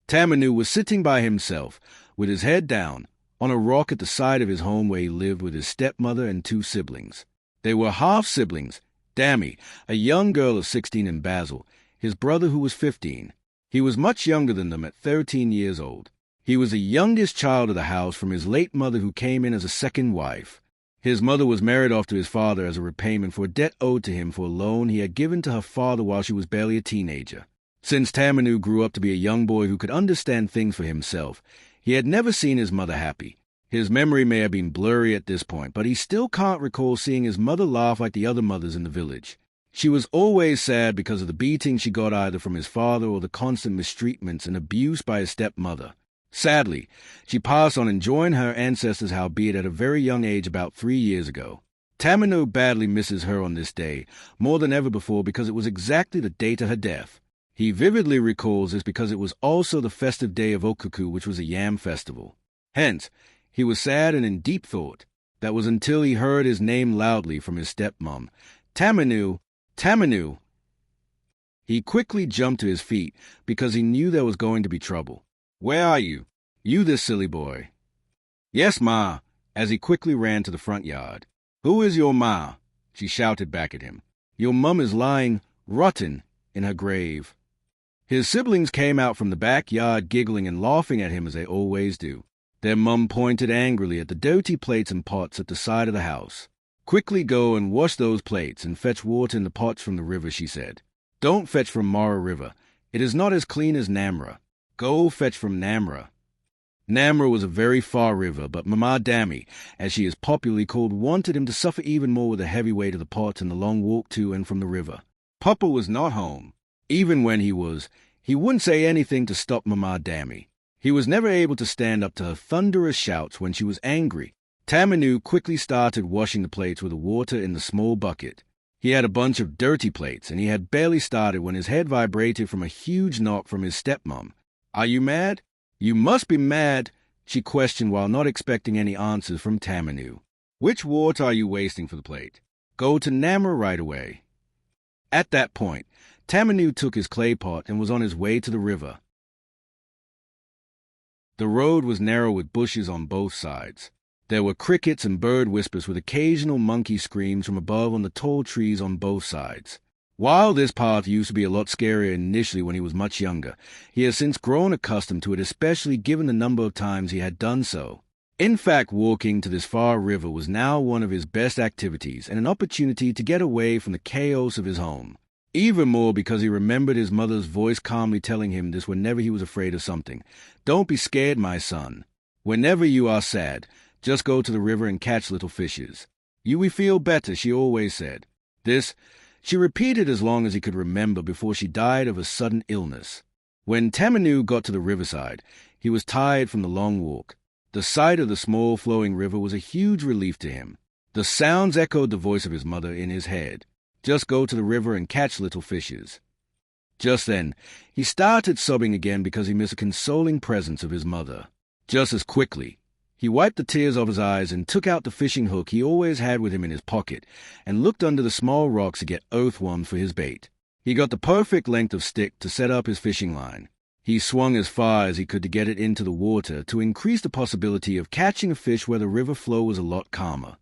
Tamanu was sitting by himself, with his head down, on a rock at the side of his home where he lived with his stepmother and 2 siblings. They were half-siblings, Dammy, a young girl of 16, and Basil, his brother who was 15. He was much younger than them at 13 years old. He was the youngest child of the house from his late mother who came in as a second wife. His mother was married off to his father as a repayment for a debt owed to him for a loan he had given to her father while she was barely a teenager. Since Tamanu grew up to be a young boy who could understand things for himself, he had never seen his mother happy. His memory may have been blurry at this point, but he still can't recall seeing his mother laugh like the other mothers in the village. She was always sad because of the beating she got either from his father or the constant mistreatments and abuse by his stepmother. Sadly, she passed on enjoying her ancestors, howbeit at a very young age about 3 years ago. Tamanu badly misses her on this day, more than ever before, because it was exactly the date of her death. He vividly recalls this because it was also the festive day of Okuku, which was a yam festival. Hence, he was sad and in deep thought. That was until he heard his name loudly from his stepmom. Tamanu! Tamanu! He quickly jumped to his feet because he knew there was going to be trouble. Where are you? You this silly boy. Yes, Ma, as he quickly ran to the front yard. Who is your ma? She shouted back at him. Your mum is lying, rotten, in her grave. His siblings came out from the backyard giggling and laughing at him as they always do. Their mum pointed angrily at the dirty plates and pots at the side of the house. Quickly go and wash those plates and fetch water in the pots from the river, she said. Don't fetch from Mara River. It is not as clean as Namra. Go fetch from Namra. Namra was a very far river, but Mama Dammy, as she is popularly called, wanted him to suffer even more with the heavy weight of the pots and the long walk to and from the river. Papa was not home. Even when he was, he wouldn't say anything to stop Mama Dammy. He was never able to stand up to her thunderous shouts when she was angry. Tamanu quickly started washing the plates with the water in the small bucket. He had a bunch of dirty plates, and he had barely started when his head vibrated from a huge knock from his stepmom. Are you mad? You must be mad, she questioned while not expecting any answers from Tamanu. Which water are you wasting for the plate? Go to Namra right away. At that point, Tamanu took his clay pot and was on his way to the river. The road was narrow with bushes on both sides. There were crickets and bird whispers with occasional monkey screams from above on the tall trees on both sides. While this path used to be a lot scarier initially when he was much younger, he has since grown accustomed to it, especially given the number of times he had done so. In fact, walking to this far river was now one of his best activities and an opportunity to get away from the chaos of his home. Even more because he remembered his mother's voice calmly telling him this whenever he was afraid of something. Don't be scared, my son. Whenever you are sad, just go to the river and catch little fishes. You will feel better, she always said. This she repeated as long as he could remember before she died of a sudden illness. When Tamanu got to the riverside, he was tired from the long walk. The sight of the small flowing river was a huge relief to him. The sounds echoed the voice of his mother in his head. Just go to the river and catch little fishes. Just then, he started sobbing again because he missed a consoling presence of his mother. Just as quickly, he wiped the tears off his eyes and took out the fishing hook he always had with him in his pocket and looked under the small rocks to get earthworms for his bait. He got the perfect length of stick to set up his fishing line. He swung as far as he could to get it into the water to increase the possibility of catching a fish where the river flow was a lot calmer.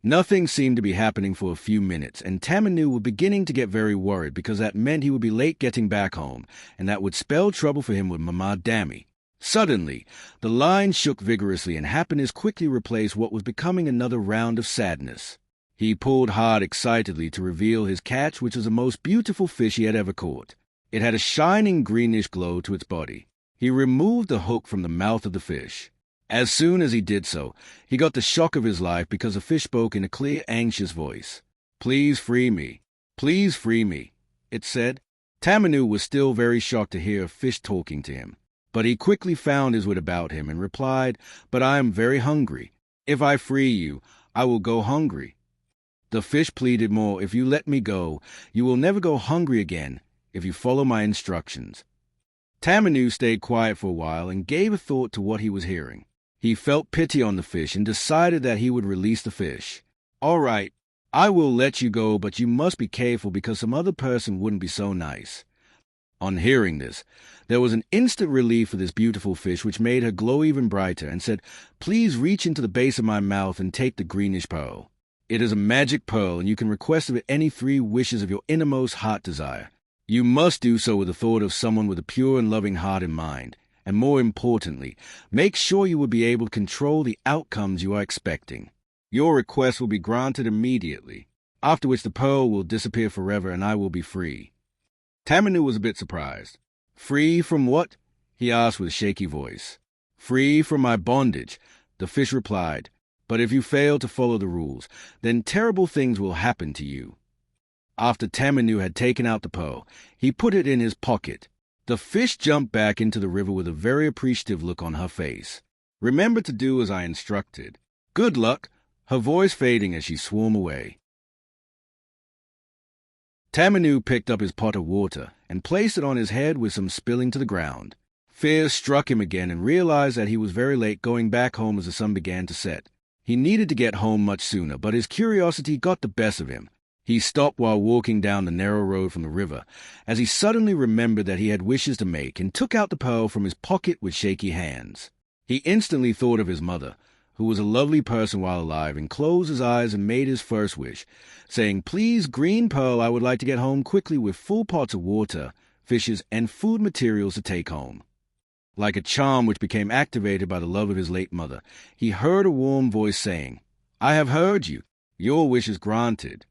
Nothing seemed to be happening for a few minutes, and Tamanu was beginning to get very worried because that meant he would be late getting back home, and that would spell trouble for him with Mama Dammy. Suddenly, the line shook vigorously, and happiness quickly replaced what was becoming another round of sadness. He pulled hard excitedly to reveal his catch, which was the most beautiful fish he had ever caught. It had a shining greenish glow to its body. He removed the hook from the mouth of the fish. As soon as he did so, he got the shock of his life because the fish spoke in a clear, anxious voice. "Please free me. Please free me," it said. Tamanu was still very shocked to hear a fish talking to him. But he quickly found his wit about him and replied, "But I am very hungry. If I free you, I will go hungry." The fish pleaded more, "If you let me go, you will never go hungry again if you follow my instructions." Tamanu stayed quiet for a while and gave a thought to what he was hearing. He felt pity on the fish and decided that he would release the fish. "All right, I will let you go, but you must be careful because some other person wouldn't be so nice." On hearing this, there was an instant relief for this beautiful fish which made her glow even brighter and said, "Please reach into the base of my mouth and take the greenish pearl. It is a magic pearl, and you can request of it any 3 wishes of your innermost heart desire. You must do so with the thought of someone with a pure and loving heart in mind, and more importantly, make sure you will be able to control the outcomes you are expecting. Your request will be granted immediately, after which the pearl will disappear forever and I will be free." Tamanu was a bit surprised. "Free from what?" he asked with a shaky voice. "Free from my bondage," the fish replied. "But if you fail to follow the rules, then terrible things will happen to you." After Tamanu had taken out the pearl, he put it in his pocket. The fish jumped back into the river with a very appreciative look on her face. "Remember to do as I instructed. Good luck," her voice fading as she swam away. Tamanu picked up his pot of water and placed it on his head with some spilling to the ground. Fear struck him again and realized that he was very late going back home as the sun began to set. He needed to get home much sooner, but his curiosity got the best of him. He stopped while walking down the narrow road from the river, as he suddenly remembered that he had wishes to make and took out the pearl from his pocket with shaky hands. He instantly thought of his mother, who was a lovely person while alive, and closed his eyes and made his first wish, saying, "Please, green pearl, I would like to get home quickly with full pots of water, fishes, and food materials to take home." Like a charm which became activated by the love of his late mother, he heard a warm voice saying, "I have heard you. Your wish is granted."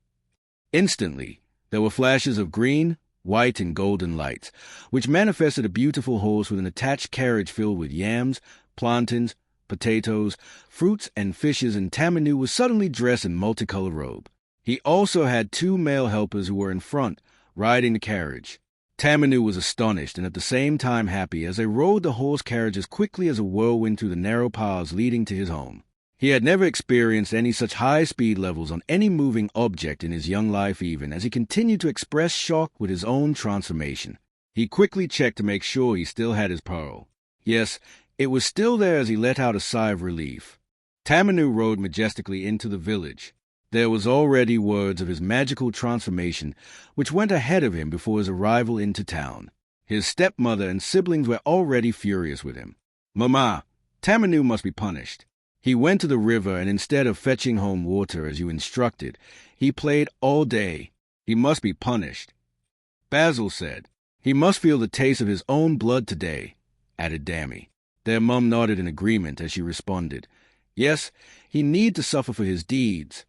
Instantly, there were flashes of green, white, and golden lights, which manifested a beautiful horse with an attached carriage filled with yams, plantains, potatoes, fruits, and fishes, and Tamanu was suddenly dressed in multicolored robe. He also had 2 male helpers who were in front, riding the carriage. Tamanu was astonished and at the same time happy as they rode the horse carriage as quickly as a whirlwind through the narrow paths leading to his home. He had never experienced any such high speed levels on any moving object in his young life, even as he continued to express shock with his own transformation. He quickly checked to make sure he still had his pearl. Yes, it was still there as he let out a sigh of relief. Tamanu rode majestically into the village. There was already words of his magical transformation, which went ahead of him before his arrival into town. His stepmother and siblings were already furious with him. "Mama, Tamanu must be punished. He went to the river, and instead of fetching home water as you instructed, he played all day. He must be punished." Basil said, "He must feel the taste of his own blood today," added Dammy. Their mum nodded in agreement as she responded, "Yes, he need to suffer for his deeds."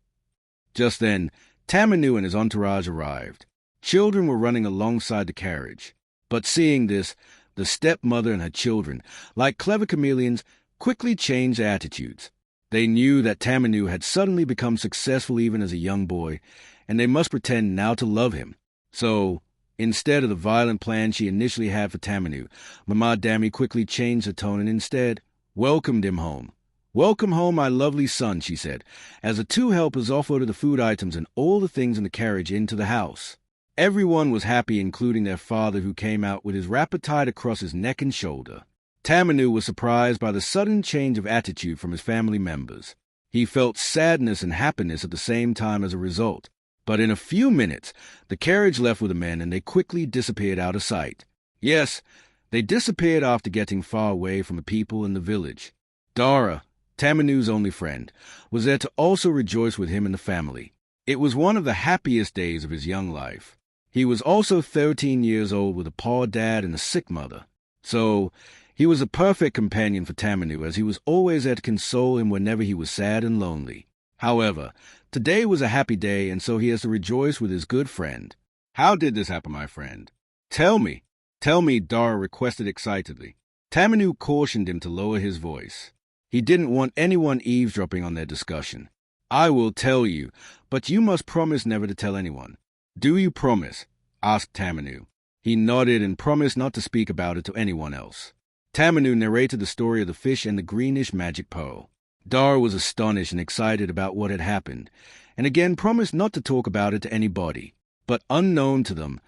Just then, Tamanu and his entourage arrived. Children were running alongside the carriage. But seeing this, the stepmother and her children, like clever chameleons, quickly changed their attitudes. They knew that Tamanu had suddenly become successful even as a young boy, and they must pretend now to love him. So, instead of the violent plan she initially had for Tamanu, Mama Dammy quickly changed her tone and instead welcomed him home. "Welcome home, my lovely son," she said, as the 2 helpers offloaded the food items and all the things in the carriage into the house. Everyone was happy, including their father, who came out with his wrapper tied across his neck and shoulder. Tamanu was surprised by the sudden change of attitude from his family members. He felt sadness and happiness at the same time as a result. But in a few minutes, the carriage left with the men and they quickly disappeared out of sight. Yes, they disappeared after getting far away from the people in the village. Dara, Tamanu's only friend, was there to also rejoice with him and the family. It was one of the happiest days of his young life. He was also 13 years old with a poor dad and a sick mother. So, he was a perfect companion for Tamanu, as he was always there to console him whenever he was sad and lonely. However, today was a happy day, and so he has to rejoice with his good friend. "How did this happen, my friend? Tell me, Dara requested excitedly. Tamanu cautioned him to lower his voice. He didn't want anyone eavesdropping on their discussion. "I will tell you, but you must promise never to tell anyone." "Do you promise?" asked Tamanu. He nodded and promised not to speak about it to anyone else. Tamanu narrated the story of the fish and the greenish magic pearl. Dara was astonished and excited about what had happened, and again promised not to talk about it to anybody. But unknown to them,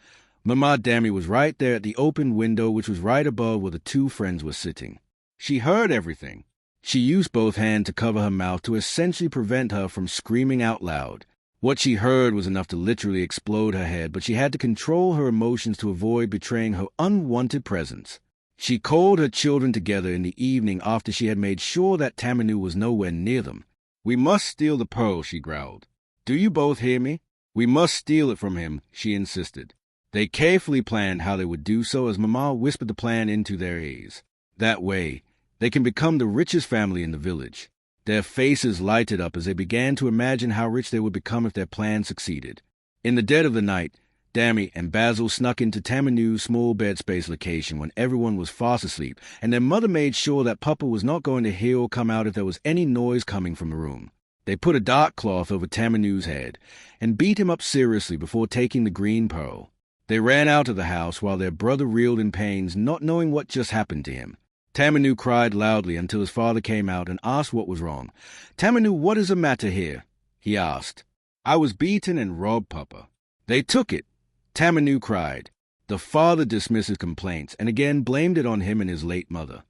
Mama Dammy was right there at the open window, which was right above where the 2 friends were sitting. She heard everything. She used both hands to cover her mouth to essentially prevent her from screaming out loud. What she heard was enough to literally explode her head, but she had to control her emotions to avoid betraying her unwanted presence. She called her children together in the evening after she had made sure that Tamanu was nowhere near them. "We must steal the pearl," she growled. "Do you both hear me? We must steal it from him," she insisted. They carefully planned how they would do so as Mama whispered the plan into their ears. That way, they can become the richest family in the village. Their faces lighted up as they began to imagine how rich they would become if their plan succeeded. In the dead of the night, Dammy and Basil snuck into Tamanu's small bed space location when everyone was fast asleep, and their mother made sure that Papa was not going to hear or come out if there was any noise coming from the room. They put a dark cloth over Tamanu's head and beat him up seriously before taking the green pearl. They ran out of the house while their brother reeled in pains, not knowing what just happened to him. Tamanu cried loudly until his father came out and asked what was wrong. "Tamanu, what is the matter here?" he asked. "I was beaten and robbed, Papa." "They took it," Tamanu cried. The father dismissed his complaints and again blamed it on him and his late mother.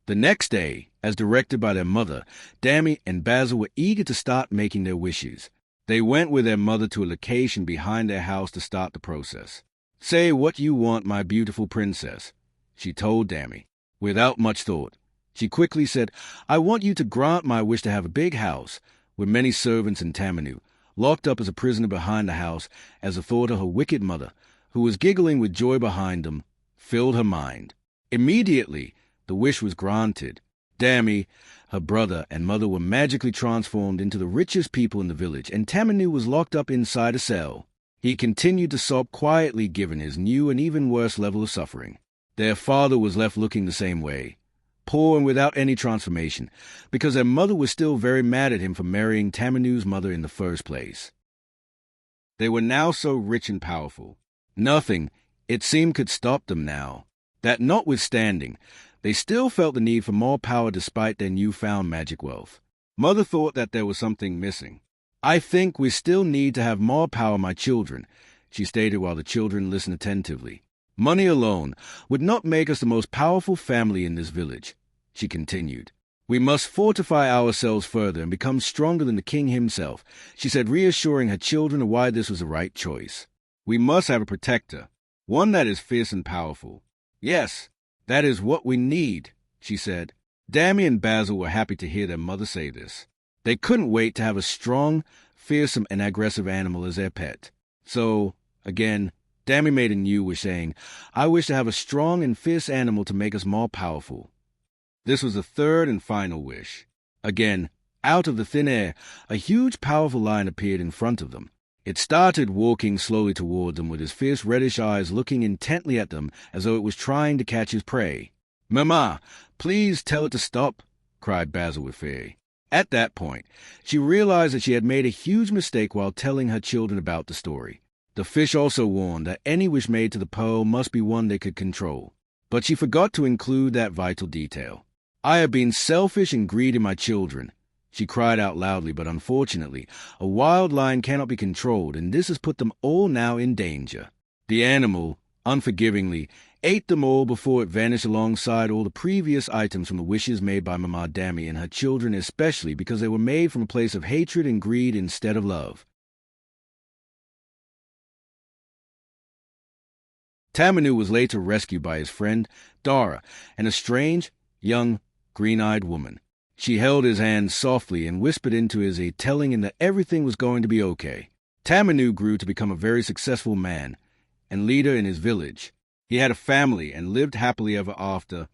The next day, as directed by their mother, Dammy and Basil were eager to start making their wishes. They went with their mother to a location behind their house to start the process. "Say what you want, my beautiful princess," she told Dammy. Without much thought, she quickly said, "I want you to grant my wish to have a big house with many servants in Tamanu, locked up as a prisoner behind the house," as the thought of her wicked mother, who was giggling with joy behind them, filled her mind. Immediately, the wish was granted. Dammy, her brother, and mother were magically transformed into the richest people in the village, and Tamanu was locked up inside a cell. He continued to sob quietly given his new and even worse level of suffering. Their father was left looking the same way, poor and without any transformation, because their mother was still very mad at him for marrying Tamanu's mother in the first place. They were now so rich and powerful. Nothing, it seemed, could stop them now. That notwithstanding, they still felt the need for more power despite their newfound magic wealth. Mother thought that there was something missing. "I think we still need to have more power, my children," she stated while the children listened attentively. "Money alone would not make us the most powerful family in this village," she continued. "We must fortify ourselves further and become stronger than the king himself," she said, reassuring her children of why this was the right choice. "We must have a protector, one that is fierce and powerful." "Yes, that is what we need," she said. Dammy and Basil were happy to hear their mother say this. They couldn't wait to have a strong, fearsome, and aggressive animal as their pet. So, again, Dammy made a new wish, saying, "I wish to have a strong and fierce animal to make us more powerful." This was the third and final wish. Again, out of the thin air, a huge, powerful lion appeared in front of them. It started walking slowly toward them with his fierce reddish eyes looking intently at them as though it was trying to catch his prey. "Mama, please tell it to stop," cried Basil with fear. At that point, she realized that she had made a huge mistake while telling her children about the story. The fish also warned that any wish made to the pearl must be one they could control. But she forgot to include that vital detail. "I have been selfish and greedy, my children," she cried out loudly, but unfortunately, a wild lion cannot be controlled, and this has put them all now in danger. The animal, unforgivingly, ate them all before it vanished alongside all the previous items from the wishes made by Mama Dammy and her children, especially because they were made from a place of hatred and greed instead of love. Tamanu was later rescued by his friend, Dara, and a strange, young, green-eyed woman. She held his hand softly and whispered into his ear, telling him that everything was going to be okay. Tamanu grew to become a very successful man and leader in his village. He had a family and lived happily ever after